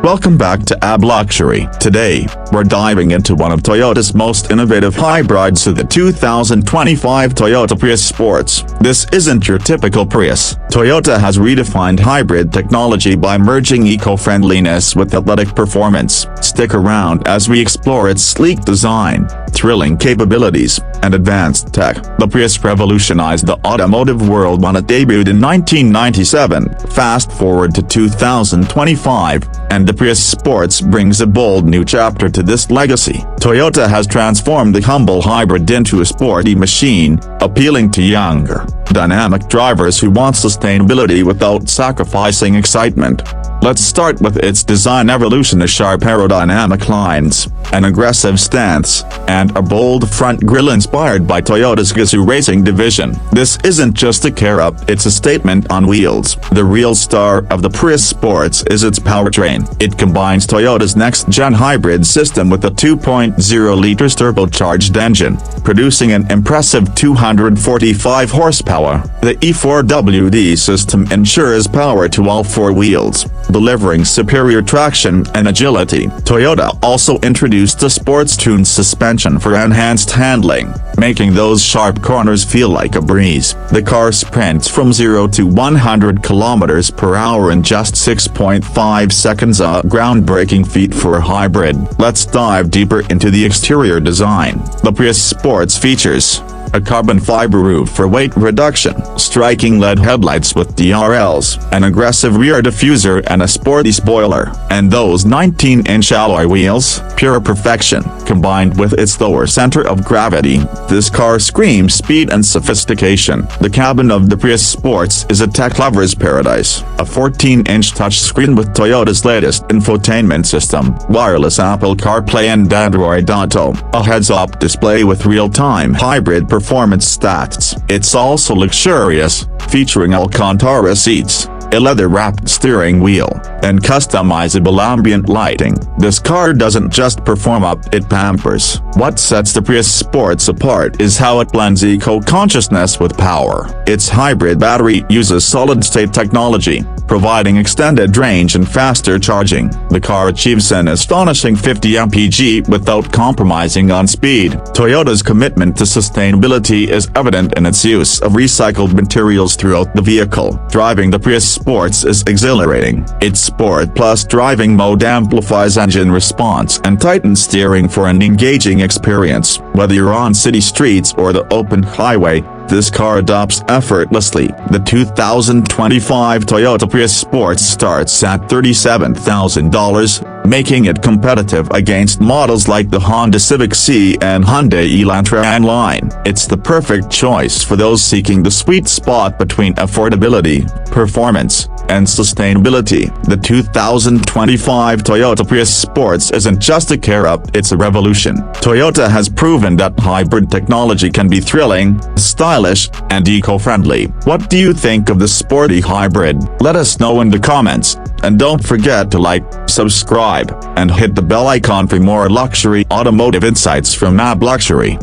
Welcome back to AB Luxury. Today, we're diving into one of Toyota's most innovative hybrids, the 2025 Toyota Prius Sports. This isn't your typical Prius. Toyota has redefined hybrid technology by merging eco-friendliness with athletic performance. Stick around as we explore its sleek design, thrilling capabilities, and advanced tech. The Prius revolutionized the automotive world when it debuted in 1997. Fast forward to 2025, and the Prius Sports brings a bold new chapter to this legacy. Toyota has transformed the humble hybrid into a sporty machine, appealing to younger, dynamic drivers who want sustainability without sacrificing excitement. Let's start with its design evolution: a sharp aerodynamic lines, an aggressive stance, and a bold front grille inspired by Toyota's Gazoo racing division. This isn't just a car-up, it's a statement on wheels. The real star of the Prius Sports is its powertrain. It combines Toyota's next-gen hybrid system with a 2.0-liter turbocharged engine, producing an impressive 245 horsepower. The E4WD system ensures power to all four wheels, delivering superior traction and agility. Toyota also introduced a sports-tuned suspension for enhanced handling, making those sharp corners feel like a breeze. The car sprints from 0 to 100 km per hour in just 6.5 seconds, a groundbreaking feat for a hybrid. Let's dive deeper into the exterior design. The Prius Sports features a carbon fiber roof for weight reduction, striking LED headlights with DRLs, an aggressive rear diffuser, and a sporty spoiler. And those 19-inch alloy wheels, pure perfection. Combined with its lower center of gravity, this car screams speed and sophistication. The cabin of the Prius Sports is a tech lover's paradise. A 14-inch touchscreen with Toyota's latest infotainment system, wireless Apple CarPlay and Android Auto, a heads-up display with real-time hybrid performance stats. It's also luxurious, featuring Alcantara seats, a leather-wrapped steering wheel, and customizable ambient lighting. This car doesn't just perform up, it pampers. What sets the Prius Sports apart is how it blends eco-consciousness with power. Its hybrid battery uses solid-state technology, providing extended range and faster charging. The car achieves an astonishing 50 mpg without compromising on speed. Toyota's commitment to sustainability is evident in its use of recycled materials throughout the vehicle. Driving the Prius Sports is exhilarating. Its Sport Plus driving mode amplifies engine response and tightens steering for an engaging experience. Whether you're on city streets or the open highway, this car adopts effortlessly. The 2025 Toyota Prius Sports starts at $37,000, making it competitive against models like the Honda Civic C and Hyundai Elantra line. It's the perfect choice for those seeking the sweet spot between affordability, performance, and sustainability. The 2025 Toyota Prius Sports isn't just a car-up, it's a revolution. Toyota has proven that hybrid technology can be thrilling, stylish, and eco-friendly. What do you think of the sporty hybrid? Let us know in the comments, and don't forget to like, subscribe, and hit the bell icon for more luxury automotive insights from AB Luxury.